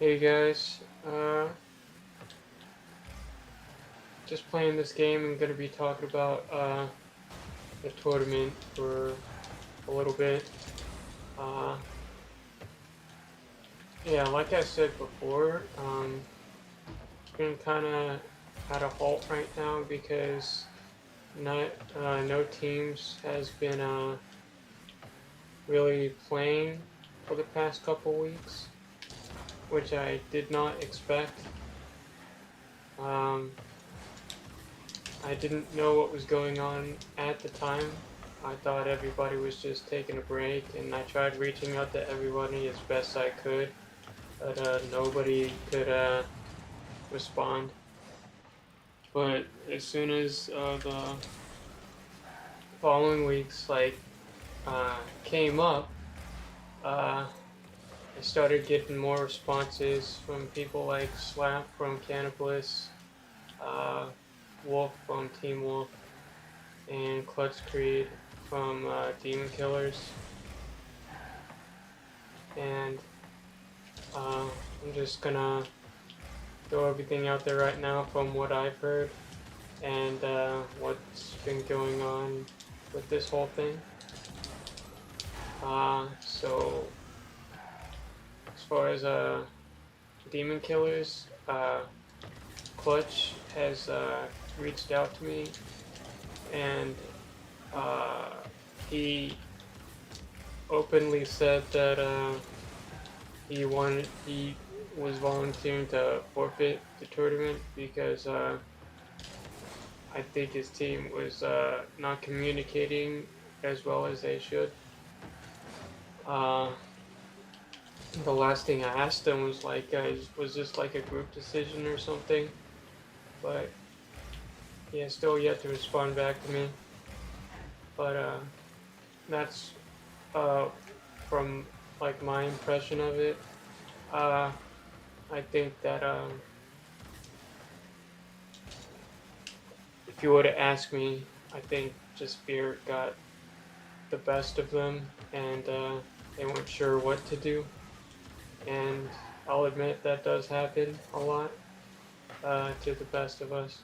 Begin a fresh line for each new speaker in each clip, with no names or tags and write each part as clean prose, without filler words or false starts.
Hey guys, just playing this game and gonna be talking about the tournament for a little bit. Uh, yeah, like I said before, it's been kind of at a halt right now because no teams has been really playing for the past couple weeks, which I did not expect. Um, I didn't know what was going on at the time. I thought everybody was just taking a break, and I tried reaching out to everybody as best I could, but nobody could respond. But as soon as the following weeks came up, uh, I started getting more responses from people like Slap from Cannibalists, uh, Wolf from Team Wolf, and Clutch Creed from Demon Killers. And I'm just gonna throw everything out there right now from what I've heard and what's been going on with this whole thing. So as far as Demon Killers, Clutch has reached out to me, and he openly said that he was volunteering to forfeit the tournament because I think his team was not communicating as well as they should. Uh, the last thing I asked him was was this like a group decision or something? But he has still yet to respond back to me. But that's uh, from like my impression of it. Uh, I think that if you were to ask me, I think just fear got the best of them, and they weren't sure what to do. And I'll admit that does happen a lot to the best of us.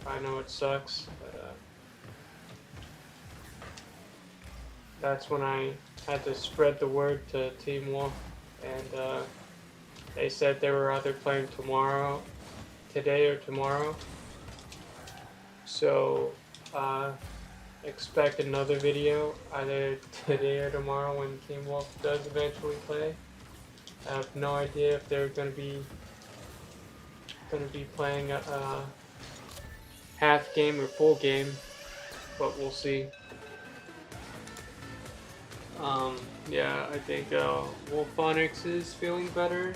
I know it sucks, but that's when I had to spread the word to Team Wolf, and they said they were either playing today or tomorrow. So expect another video either today or tomorrow when Team Wolf does eventually play. I have no idea if they're going to be playing a half game or full game, but we'll see. Yeah, I think Wolfonics is feeling better.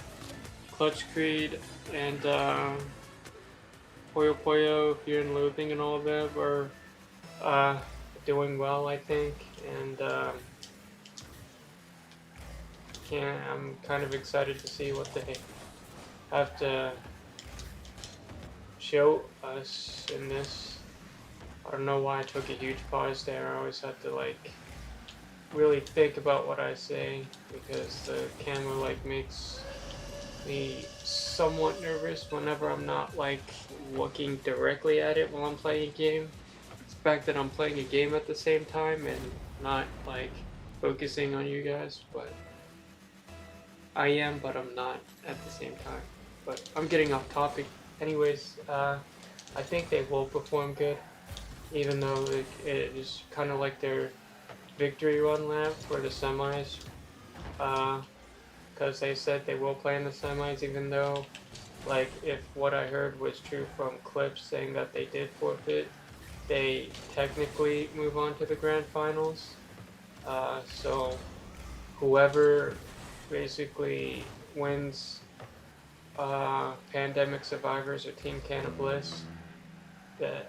Clutch Creed and Poyo Poyo, Fear and Loathing, and all of them are uh, doing well, I think, and I'm kind of excited to see what they have to show us in this. I don't know why I took a huge pause there. I always have to like really think about what I say because the camera like makes me somewhat nervous whenever I'm not like looking directly at it while I'm playing a game. It's the fact that I'm playing a game at the same time and not like focusing on you guys, but I am, but I'm not at the same time. But I'm getting off topic. Anyways, I think they will perform good, even though it is kind of like their victory run lap for the semis. Because they said they will play in the semis, even though, like, if what I heard was true from clips saying that they did forfeit, they technically move on to the grand finals. So whoever basically wins Pandemic Survivors or Team Cannibalists, the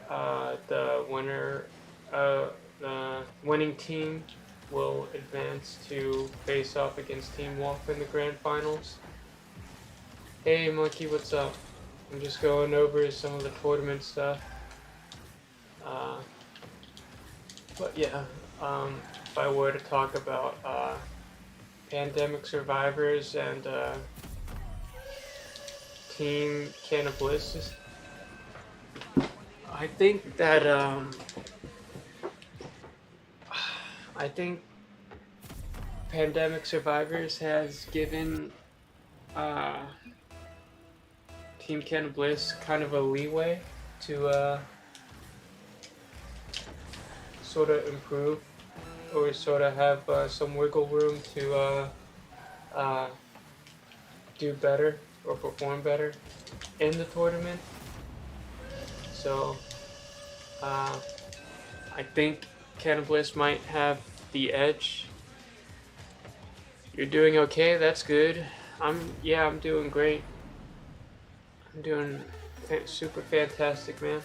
winning team will advance to face off against Team Wolf in the grand finals. Hey Monkey, what's up? I'm just going over some of the tournament stuff. But yeah, if I were to talk about Pandemic Survivors and Team Cannibalists. I think that I think Pandemic Survivors has given uh, Team Cannibalists kind of a leeway to sort of improve or sort of have some wiggle room to uh, do better or perform better in the tournament. So I think Cannibalists might have the edge. You're doing okay. That's good. I'm doing great. I'm doing super fantastic, man.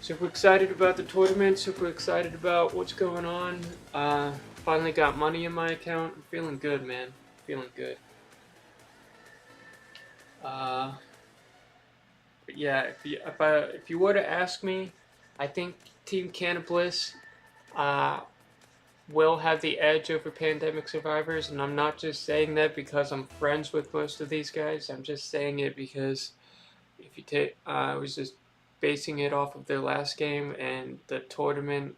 Super excited about the tournament. Super excited about what's going on. Finally got money in my account. I'm feeling good, man. Feeling good. But yeah, if you were to ask me, I think Team Cannibalists will have the edge over Pandemic Survivors, and I'm not just saying that because I'm friends with most of these guys. I'm just saying it because if you take, I was just basing it off of their last game and the tournament,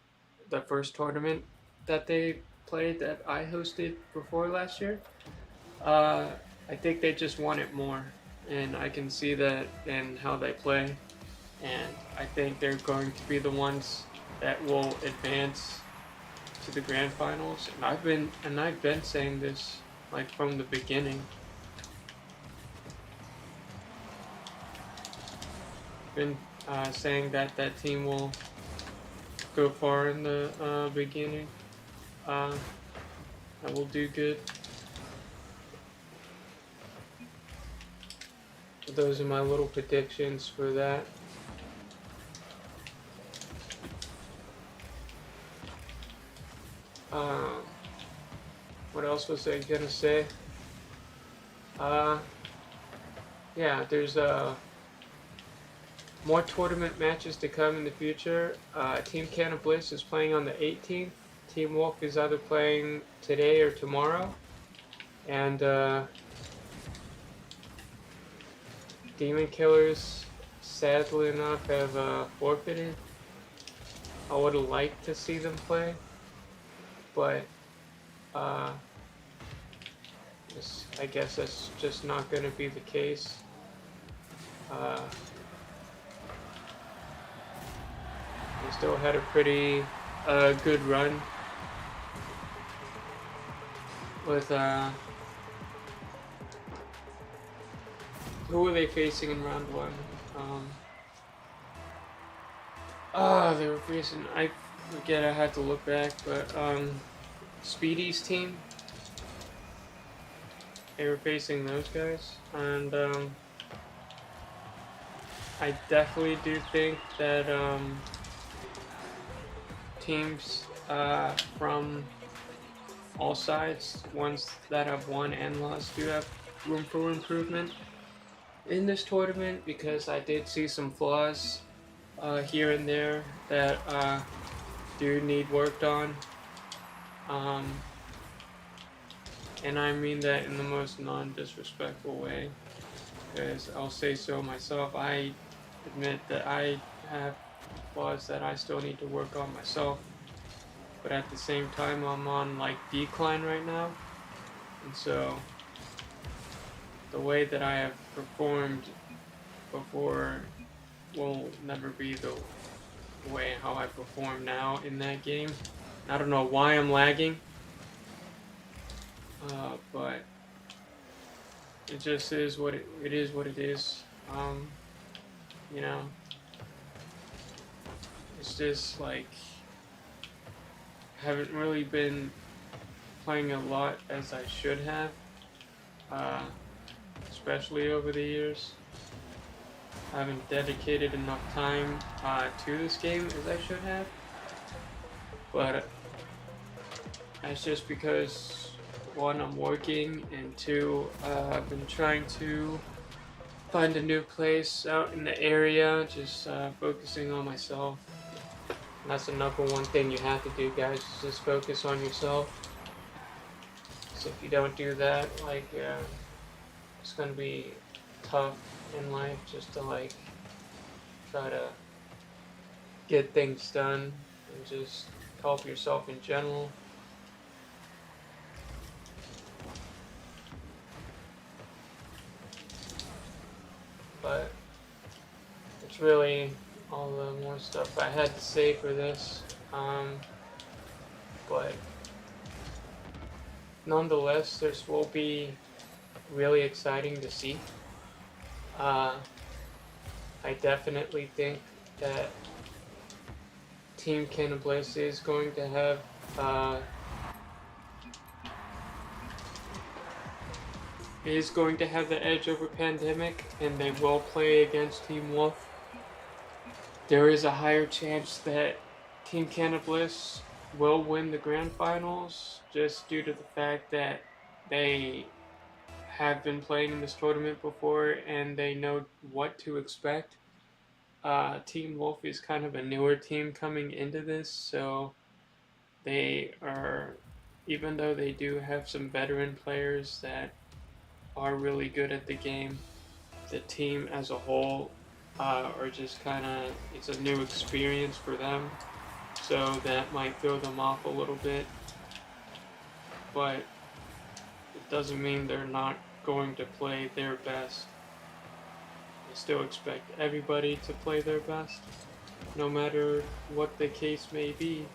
the first tournament that they played that I hosted before last year. I think they just want it more, and I can see that in how they play, and I think they're going to be the ones that will advance to the grand finals. And I've been saying this like from the beginning. Been saying that that team will go far in the beginning. I will do good. So those are my little predictions for that. What else was I gonna say? Yeah, there's more tournament matches to come in the future. Team Cannibalists is playing on the 18th. Team Wolf is either playing today or tomorrow. And Demon Killers, sadly enough, have forfeited. I would have liked to see them play, but I guess that's just not going to be the case. They still had a pretty good run with who were they facing in round one? They were facing, I forget, I had to look back, but Speedy's team. They were facing those guys, and I definitely do think that teams from all sides, ones that have won and lost, do have room for improvement in this tournament, because I did see some flaws here and there that do need worked on. And I mean that in the most non-disrespectful way, because I'll say so myself. I admit that I have flaws that I still need to work on myself, but at the same time I'm on like decline right now, and so the way that I have performed before will never be the way how I perform now in that game. I don't know why I'm lagging, but it just is what it is. What it is. You know, it's just like haven't really been playing a lot as I should have, especially over the years. I haven't dedicated enough time to this game as I should have, but that's just because, one, I'm working, and two, I've been trying to find a new place out in the area, just focusing on myself. And that's the number one thing you have to do, guys, is just focus on yourself. So if you don't do that, like, it's gonna be tough in life just to like try to get things done and just help yourself in general. But it's really all the more stuff I had to say for this. But nonetheless, this will be really exciting to see. Uh, I definitely think that Team Cannabis is going to have the edge over Pandemic, and they will play against Team Wolf. There is a higher chance that Team Cannabis will win the grand finals just due to the fact that they have been playing in this tournament before and they know what to expect. Team Wolf is kind of a newer team coming into this, so they are, even though they do have some veteran players that are really good at the game, the team as a whole are just kind of, it's a new experience for them, so that might throw them off a little bit, but it doesn't mean they're not going to play their best. I still expect everybody to play their best, no matter what the case may be.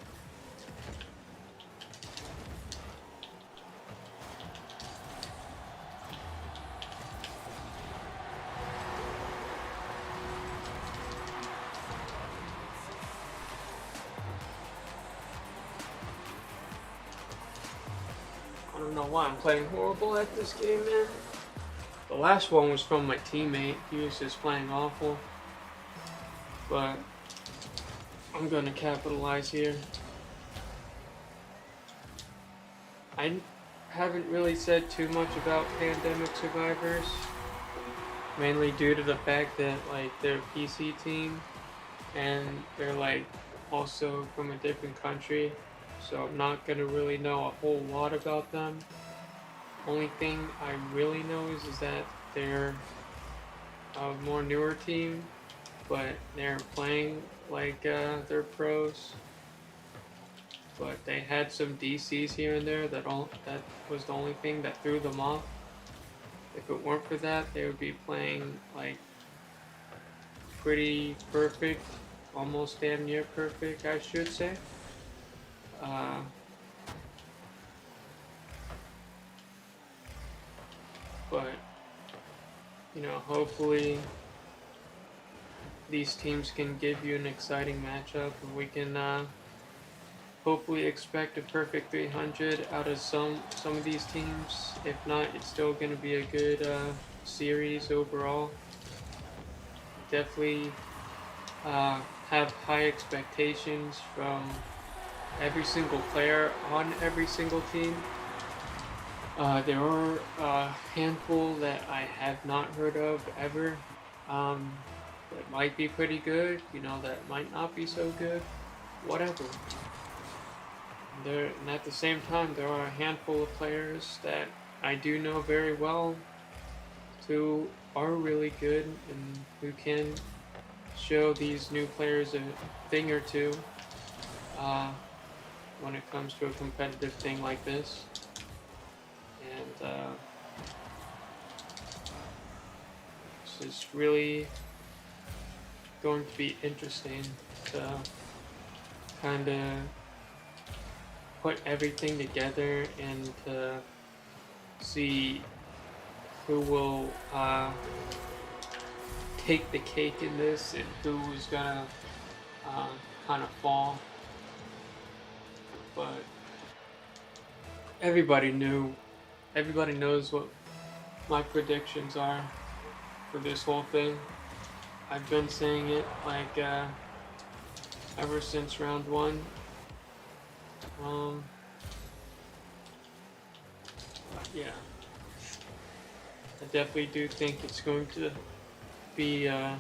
I don't know why I'm playing horrible at this game, man. The last one was from my teammate. He was just playing awful. But I'm gonna capitalize here. I haven't really said too much about Pandemic Survivors, mainly due to the fact that like they're a PC team and they're like also from a different country, so I'm not gonna really know a whole lot about them. Only thing I really know is that they're a more newer team, but they're playing like they're pros. But they had some DCs here and there that was the only thing that threw them off. If it weren't for that, they would be playing like pretty perfect, almost damn near perfect, I should say. But you know, hopefully these teams can give you an exciting matchup, and we can hopefully expect a perfect 300 out of some of these teams. If not, it's still going to be a good series overall. Definitely have high expectations from every single player on every single team. There are a handful that I have not heard of ever. That might be pretty good, you know, that might not be so good. Whatever. And at the same time, there are a handful of players that I do know very well who are really good and who can show these new players a thing or two when it comes to a competitive thing like this. And it's just really going to be interesting to kind of put everything together and to see who will take the cake in this and who's gonna kind of fall. But everybody knows what my predictions are for this whole thing. I've been saying it like ever since round one. Yeah, I definitely do think it's going to be a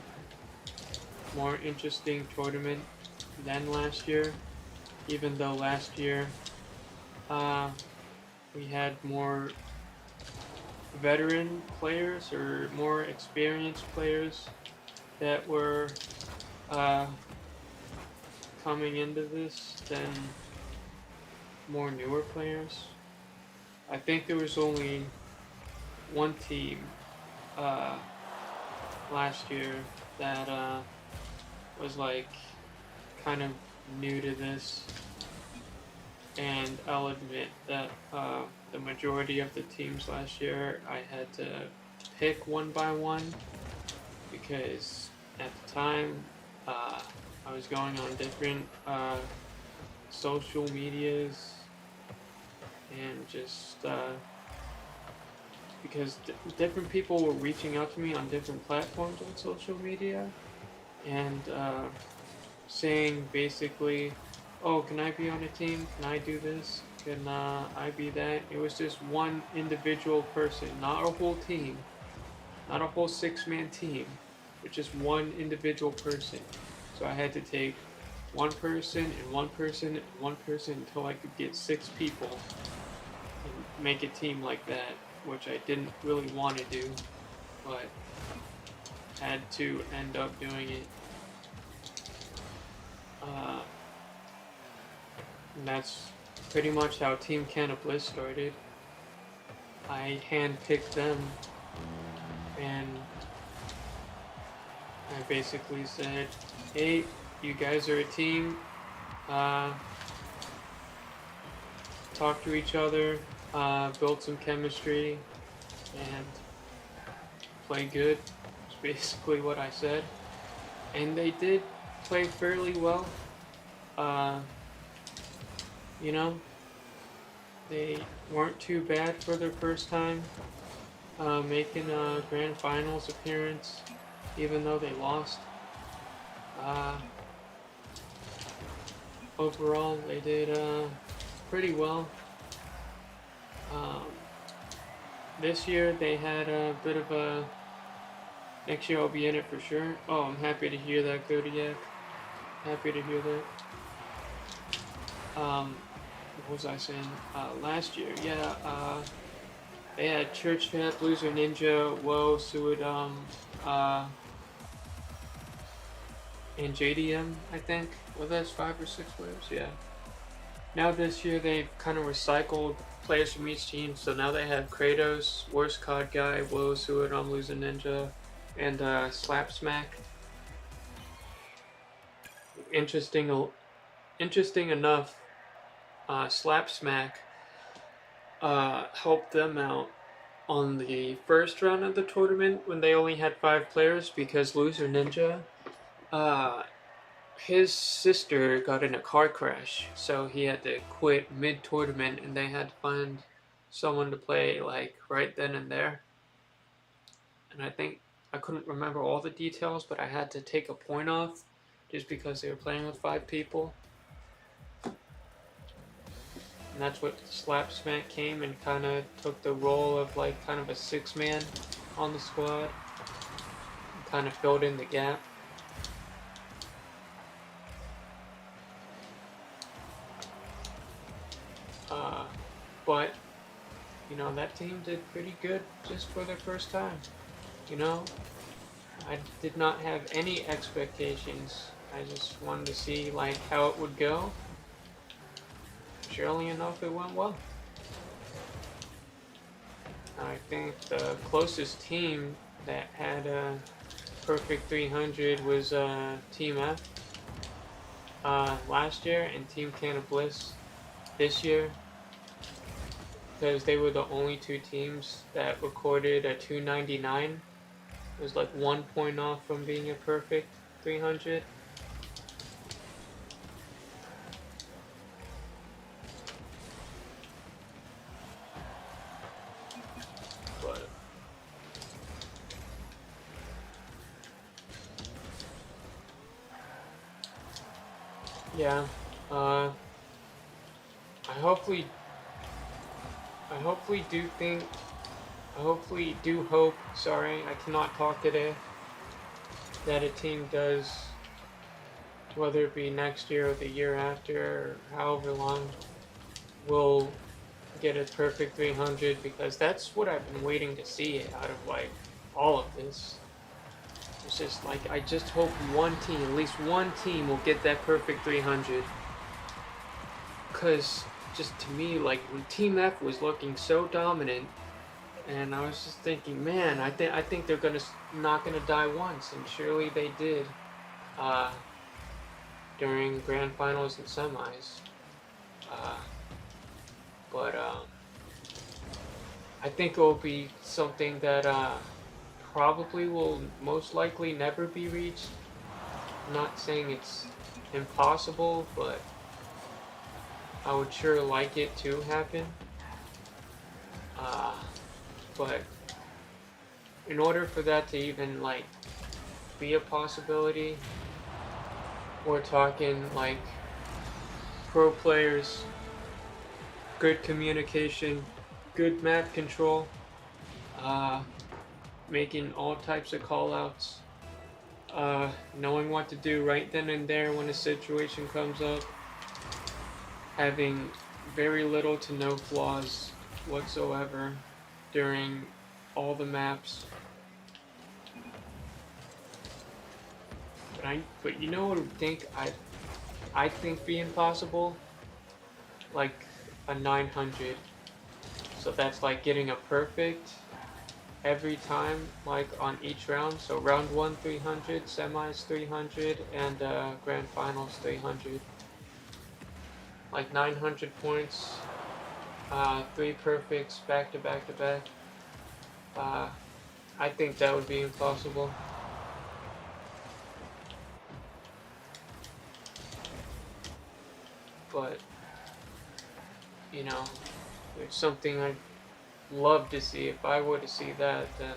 more interesting tournament than last year, even though last year we had more veteran players or more experienced players that were uh, coming into this than more newer players. I think there was only one team uh, last year that was like kind of new to this, and I'll admit that the majority of the teams last year I had to pick one by one because at the time I was going on different social medias and just because different people were reaching out to me on different platforms on social media and saying basically, oh, can I be on a team? Can I do this? Can I be that? It was just one individual person, not a whole team, not a whole 6-man team, but just one individual person. So I had to take one person and one person and one person until I could get 6 people and make a team like that, which I didn't really want to do, but had to end up doing it. And that's pretty much how Team Canna Bliss started. I handpicked them, and I basically said, hey, you guys are a team, talk to each other, build some chemistry, and play good. That's basically what I said. And they did play fairly well. You know, they weren't too bad for their first time making a grand finals appearance, even though they lost. Overall, they did pretty well. This year they had a bit of a. Next year I'll be in it for sure. Oh, I'm happy to hear that, Kodiak. Happy to hear that. What was I saying? Last year, yeah. They had Church Fat, Loser Ninja, Woe, Suidam, and JDM, I think. Well, that's 5 or 6 players, yeah. Now this year they've kind of recycled players from each team, so now they have Kratos, Worst COD Guy, Woe, Suidam, Loser Ninja, and Slap Smack. Interesting enough, Slap Smack helped them out on the first round of the tournament when they only had 5 players because Loser Ninja, his sister got in a car crash, so he had to quit mid-tournament and they had to find someone to play like right then and there. And I think I couldn't remember all the details, but I had to take a point off just because they were playing with 5 people. And that's what Slap Smack came and kind of took the role of like kind of a 6-man on the squad. And kind of filled in the gap. But, you know, that team did pretty good just for their first time. You know, I did not have any expectations. I just wanted to see like how it would go. Surely enough, it went well. I think the closest team that had a perfect 300 was Team F last year and Team Canna Bliss this year, because they were the only 2 teams that recorded a 299. It was like 1 point off from being a perfect 300. But yeah, I hopefully do hope, sorry, I cannot talk today, that a team does, whether it be next year or the year after, or however long, will get a perfect 300, because that's what I've been waiting to see out of like all of this. It's just like I just hope one team, at least one team, will get that perfect 300. Cause just to me, like when Team F was looking so dominant, and I was just thinking, man, I think they're not gonna die once, and surely they did. Uh, During grand finals and semis. Uh, but I think it will be something that probably will most likely never be reached. I'm not saying it's impossible, but I would sure like it to happen. Uh, but in order for that to even like be a possibility, we're talking like pro players, good communication, good map control, uh, making all types of callouts, knowing what to do right then and there when a situation comes up, having very little to no flaws whatsoever during all the maps. But you know what I think being possible? Like a 900. So that's like getting a perfect every time, like on each round. So round 1 300, semis 300, and grand finals 300. Like 900 points, 3 perfects back to back to back. I think that would be impossible. But you know, it's something I'd love to see. If I were to see that, then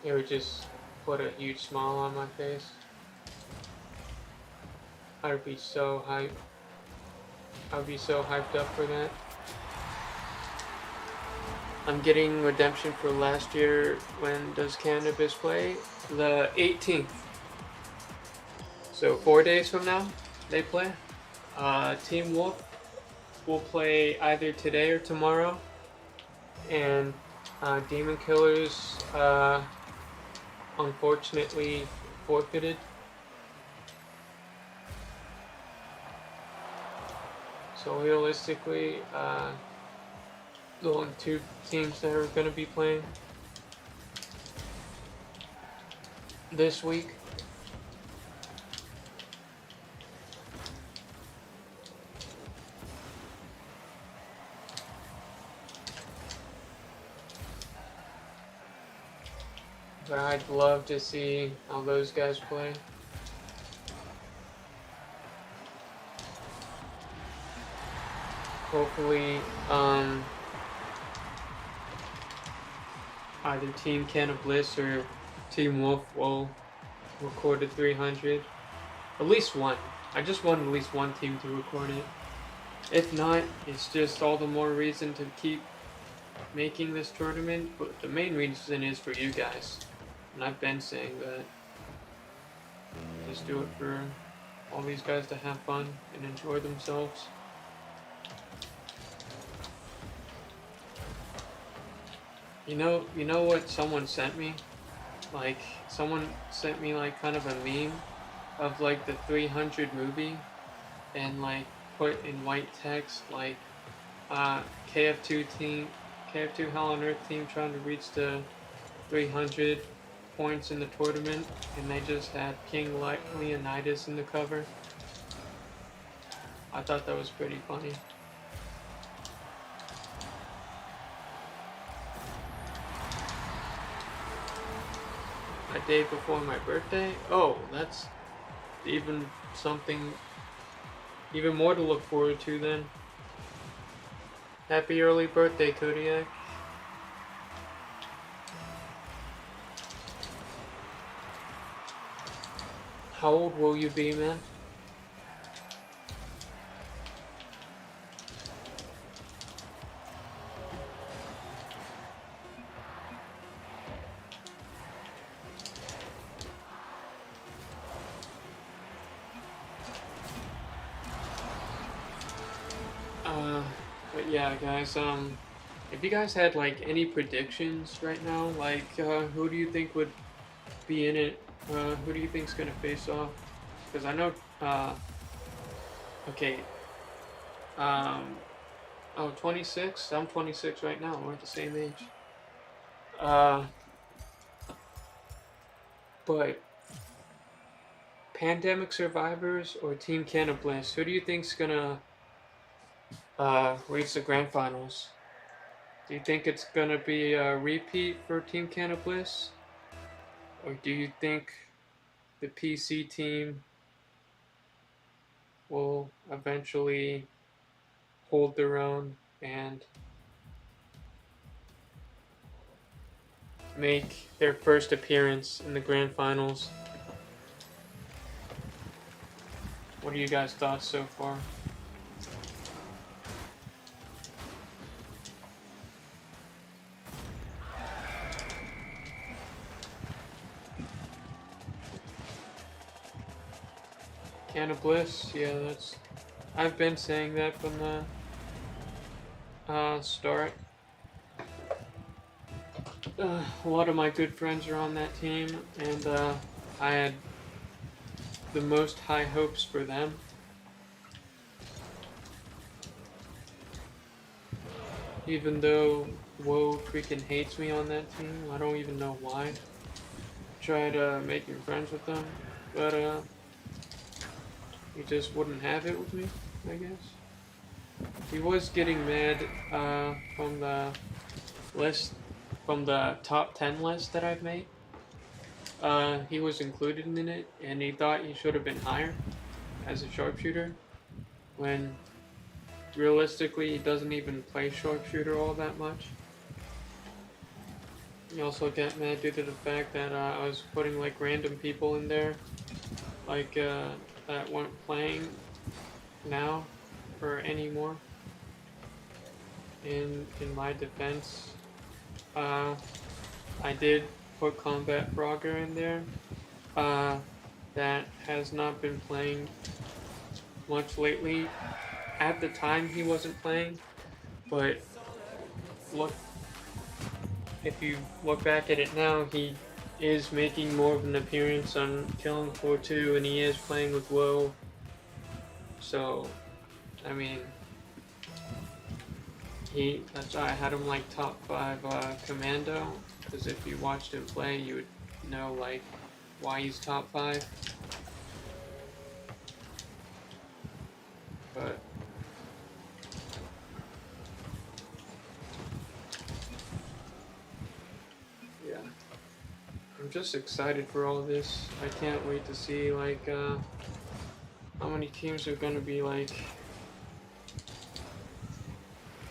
it would just put a huge smile on my face. I'd be so hyped. I'd be so hyped up for that. I'm getting redemption for last year. When does Cannabis play? The 18th. So 4 days from now, they play. Team Wolf will play either today or tomorrow. And Demon Killers, unfortunately, forfeited. So realistically, the only 2 teams that are going to be playing this week. But I'd love to see how those guys play. Hopefully, either Team Canna Bliss or Team Wolf will record a 300. At least one. I just want at least one team to record it. If not, it's just all the more reason to keep making this tournament. But the main reason is for you guys. And I've been saying that. Just do it for all these guys to have fun and enjoy themselves. You know what someone sent me? Like, someone sent me like kind of a meme of like the 300 movie, and like put in white text like KF2 Hell on Earth team trying to reach the 300 points in the tournament, and they just had King Leonidas in the cover. I thought that was pretty funny. A day before my birthday? Oh, that's even something even more to look forward to then. Happy early birthday, Kodiak. How old will you be, man? Uh, but yeah, guys. If you guys had like any predictions right now, like who do you think would be in it? Who do you think's gonna face off? Because I know. Okay. Um. Oh, 26. I'm 26 right now. We're the same age. Uh. But Pandemic Survivors or Team Canada Bliss, who do you think's gonna reach the grand finals? Do you think it's gonna be a repeat for Team Canada Bliss, or do you think the PC team will eventually hold their own and make their first appearance in the grand finals? What are you guys' thoughts so far? Canada Bliss, yeah, that's. I've been saying that from the start. A lot of my good friends are on that team, and I had the most high hopes for them. Even though Woe freaking hates me on that team, I don't even know why. Tried making friends with them, but he just wouldn't have it with me, I guess. He was getting mad from the list, from the top 10 list that I've made. He was included in it, and he thought he should have been higher as a sharpshooter, when realistically he doesn't even play sharpshooter all that much. He also got mad due to the fact that I was putting like random people in there, like that weren't playing now or anymore. In my defense, I did put Combat Frogger in there. That has not been playing much lately. At the time, he wasn't playing, but look, if you look back at it now, he is making more of an appearance on Killing Floor 2, and he is playing with Woe. So, I mean, that's why I had him like top 5 Commando, because if you watched him play, you would know like why he's top 5. But yeah, I'm just excited for all this. I can't wait to see like how many teams are gonna be like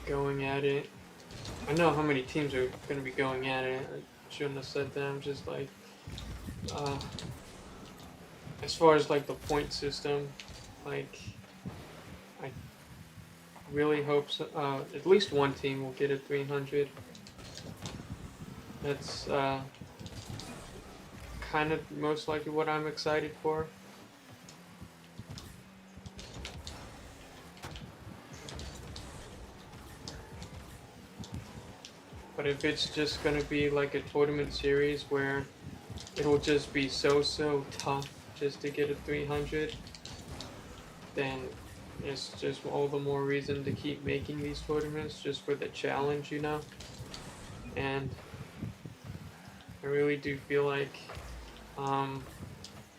going at it. I know how many teams are gonna be going at it. I shouldn't have said that. I'm just like as far as like the point system, like I really hope so, at least one team will get a 300. That's kind of most likely what I'm excited for. But if it's just gonna be like a tournament series where it'll just be so tough just to get a 300, then it's just all the more reason to keep making these tournaments just for the challenge, you know? And I really do feel like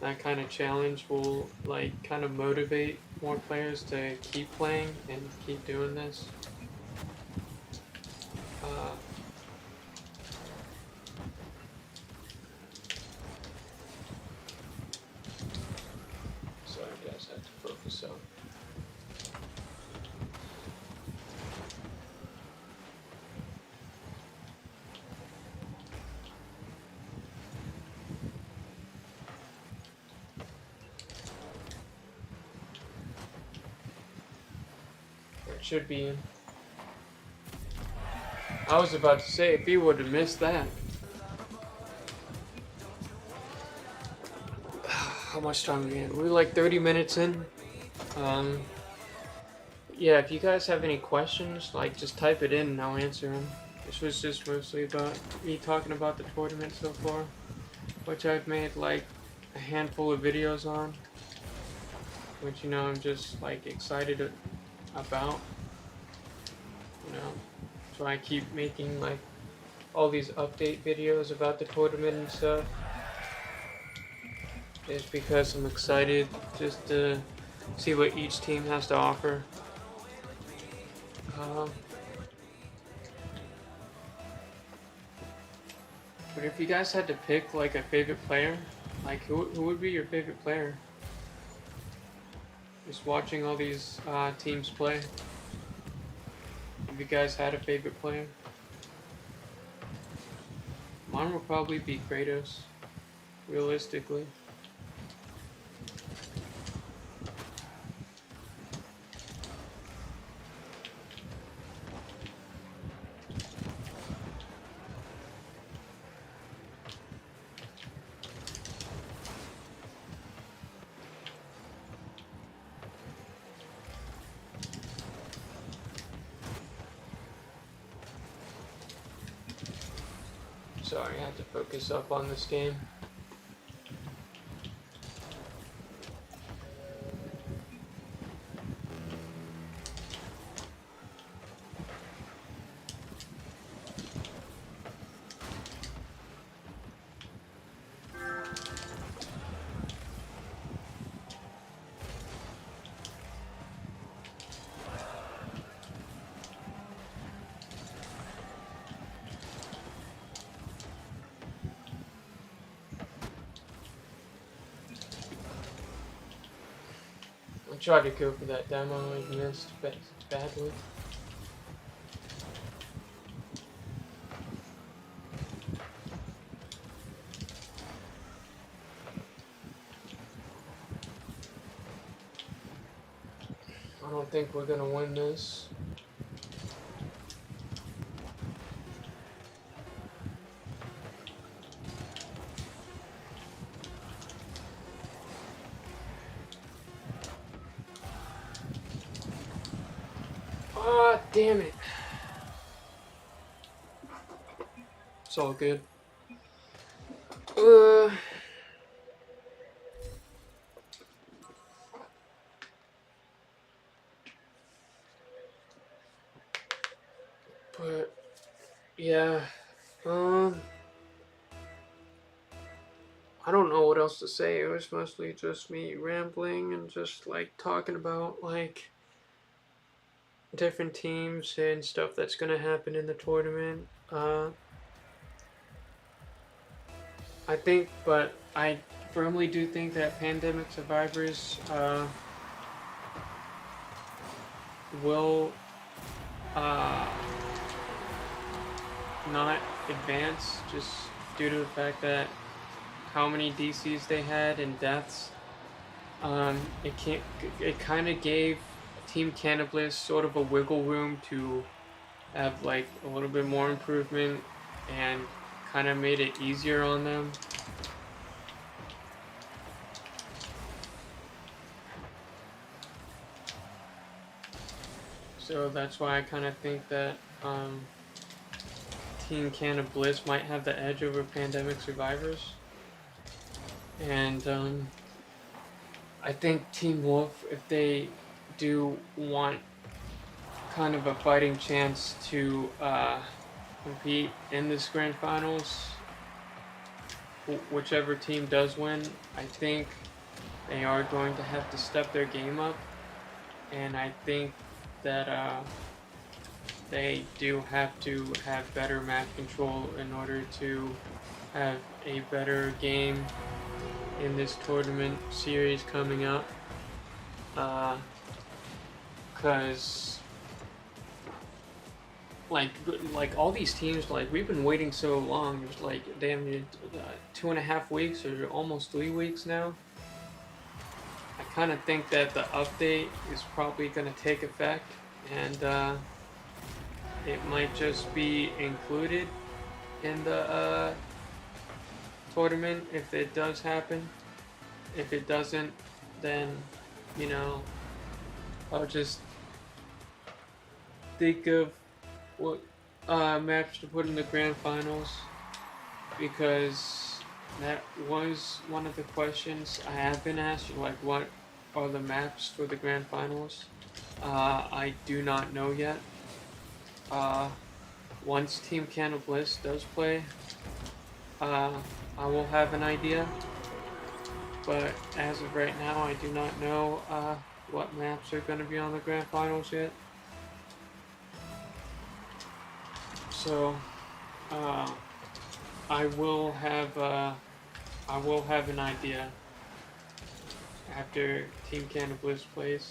that kind of challenge will like kind of motivate more players to keep playing and keep doing this. Sorry guys, I have to focus on. It should be in. I was about to say, if he would have missed that. How much time are we in? We're like 30 minutes in. yeah, if you guys have any questions, like just type it in and I'll answer them. This was just mostly about me talking about the tournament so far, which I've made like a handful of videos on, which I'm just like excited about, you know. So I keep making like all these update videos about the tournament and stuff. Is because I'm excited just to see what each team has to offer. Um, but if you guys had to pick like a favorite player, like who would be your favorite player? Just watching all these teams play. If you guys had a favorite player, mine would probably be Kratos, realistically. Sorry, I had to focus up on this game. I tried to go for that demo, I missed badly. I don't think we're gonna win this. Ah, damn it. It's all good. But yeah, I don't know what else to say. It was mostly just me rambling and just like talking about like different teams and stuff that's gonna happen in the tournament. But I firmly do think that Pandemic Survivors will uh, not advance just due to the fact that how many DCs they had and deaths. It kind of gave Team Cannabis sort of a wiggle room to have like a little bit more improvement and kind of made it easier on them. So that's why I kind of think that Team Cannabis might have the edge over Pandemic Survivors. And I think Team Wolf, if they do want kind of a fighting chance to compete in this grand finals, whichever team does win, I think they are going to have to step their game up. And I think that they do have to have better map control in order to have a better game in this tournament series coming up. Cause like all these teams, like we've been waiting so long. It's like damn, 2.5 weeks or almost 3 weeks now. I kind of think that the update is probably going to take effect, and it might just be included in the tournament if it does happen. If it doesn't, then I'll just think of what match to put in the grand finals because that was one of the questions I have been asked. Like, what are the maps for the grand finals? I do not know yet. Uh, Once Team Can Bliss does play, uh, I will have an idea. But as of right now, I do not know what maps are going to be on the grand finals yet. So, uh, I will have an idea after Team Can Bliss plays.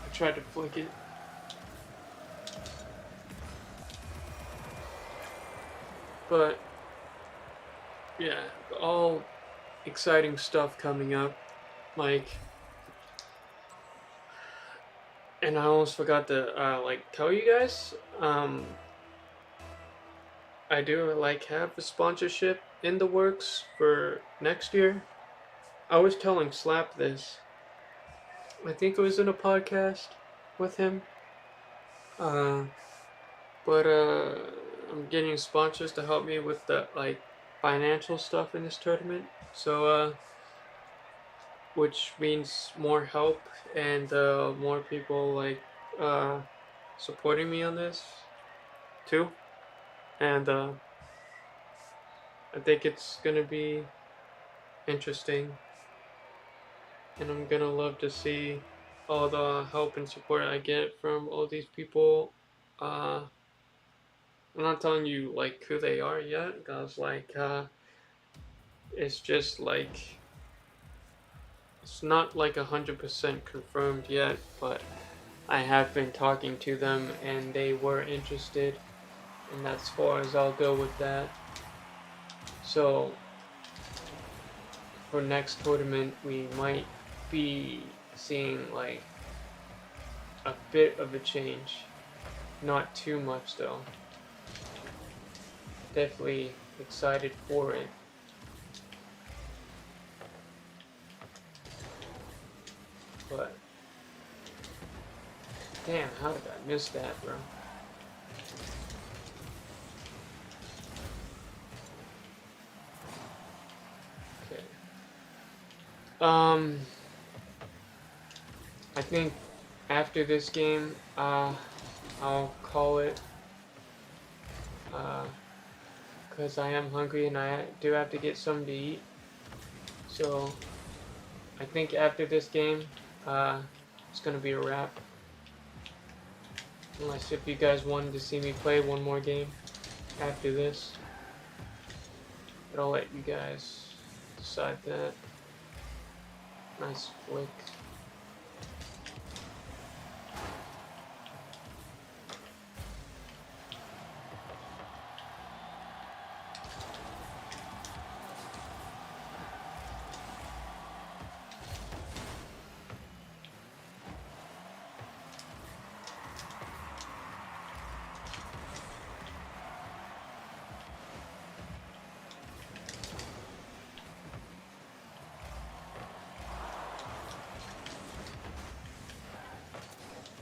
I tried to flick it. But yeah, all exciting stuff coming up. Like, and I almost forgot to tell you guys. I do have a sponsorship in the works for next year. I was telling Slap this. I think it was in a podcast with him. Uh, but I'm getting sponsors to help me with the financial stuff in this tournament. So which means more help and more people uh, supporting me on this too. And I think it's gonna be interesting, and I'm gonna love to see all the help and support I get from all these people. Uh, I'm not telling you who they are yet, cause it's just it's not 100% confirmed yet, but I have been talking to them and they were interested, and that's as far as I'll go with that. So for next tournament, we might be seeing a bit of a change. Not too much though. Definitely excited for it. But damn, how did I miss that, bro? Okay. I think after this game, I'll call it. Because I am hungry and I do have to get something to eat. So I think after this game, it's gonna be a wrap. Unless if you guys wanted to see me play one more game after this, but I'll let you guys decide that. Nice flick.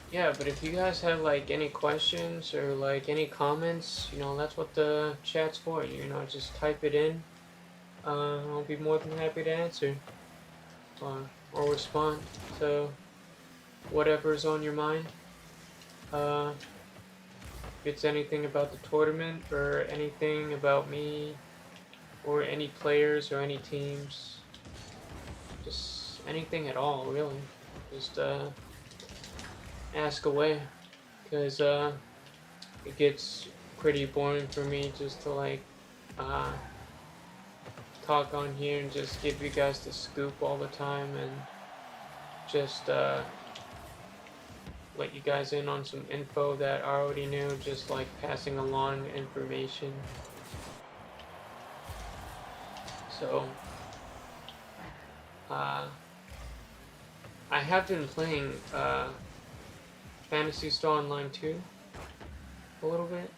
Yeah, but if you guys have any questions or any comments, that's what the chat's for. Just type it in. I'll be more than happy to answer or respond to whatever's on your mind. If it's anything about the tournament or anything about me or any players or any teams, just anything at all, really. Just ask away, because it gets pretty boring for me just to uh, talk on here and just give you guys the scoop all the time and just let you guys in on some info that I already knew, just passing along information. So I have been playing Phantasy Star Online 2 a little bit,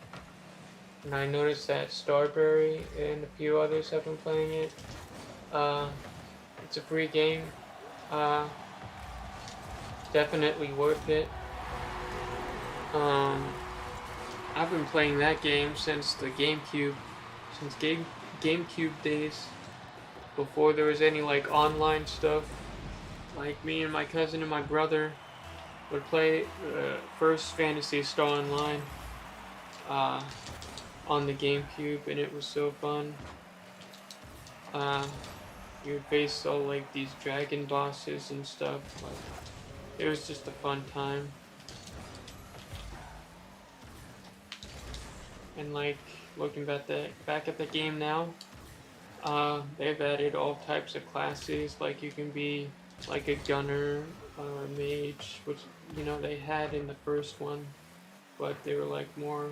and I noticed that Starberry and a few others have been playing it. It's a free game. Uh, Definitely worth it. Um, I've been playing that game since the GameCube, since GameCube days, before there was any like online stuff. Like me and my cousin and my brother would play first Fantasy Star Online uh, on the GameCube, and it was so fun. Uh, you would face all like these dragon bosses and stuff. Like, it was just a fun time. And like looking back at the game now, they've added all types of classes. Like you can be like a gunner or a mage, which they had in the first one, but they were like more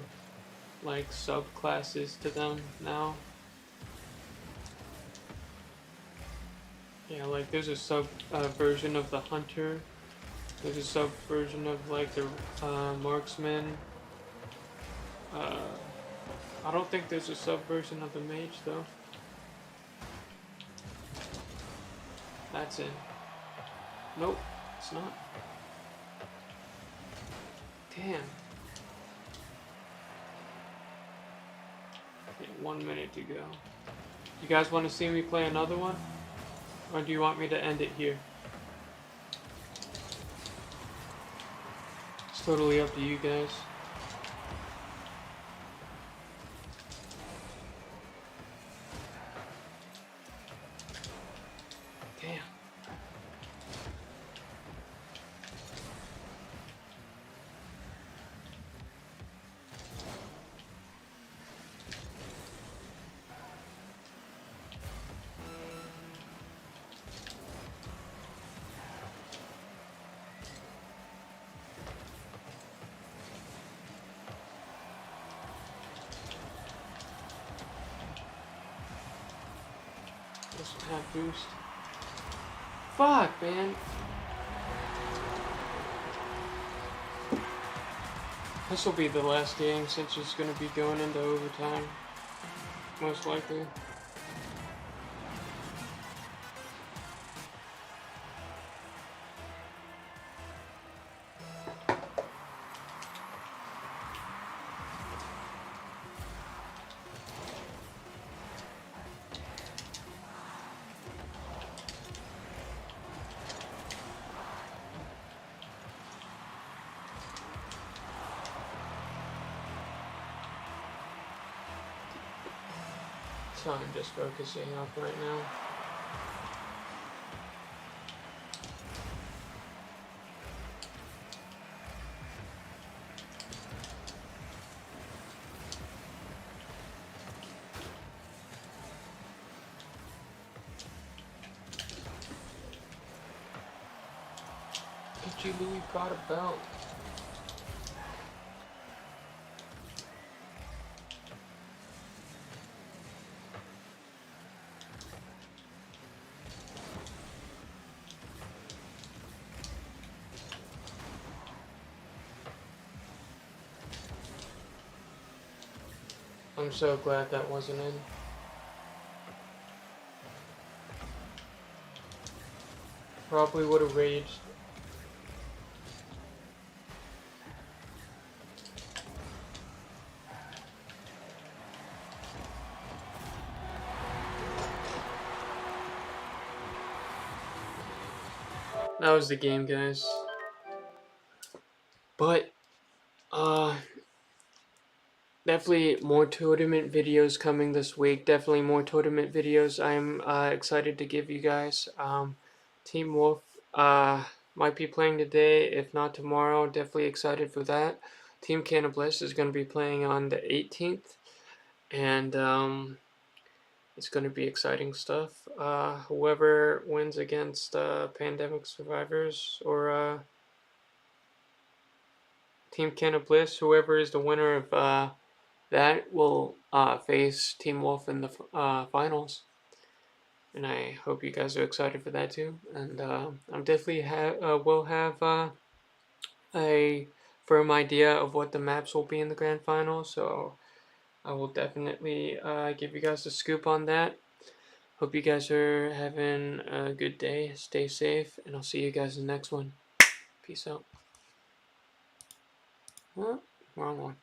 like subclasses to them now. Yeah, like there's a sub version of the hunter. There's a sub version of like the marksman. Uh, I don't think there's a sub version of the mage though. That's it. Nope, it's not. Damn. Okay, 1 minute to go. You guys want to see me play another one? Or do you want me to end it here? It's totally up to you guys. Damn. Doesn't have boost. Fuck, man. This will be the last game since it's going to be going into overtime. Most likely. So I'm just focusing up right now. Pidgey Louie got a belt. I'm so glad that wasn't in. Probably would have raged. That was the game, guys. But, definitely more tournament videos coming this week. Definitely more tournament videos I'm excited to give you guys. Team Wolf might be playing today, if not tomorrow. Definitely excited for that. Team Cannibliss is going to be playing on the 18th. And it's going to be exciting stuff. Whoever wins against Pandemic Survivors or Team Cannibliss, whoever is the winner of that will face Team Wolf in the finals. and I hope you guys are excited for that too. And I'm definitely will have a firm idea of what the maps will be in the grand final, so I will definitely give you guys a scoop on that. Hope you guys are having a good day. Stay safe, and I'll see you guys in the next one. Peace out. What? Wrong one.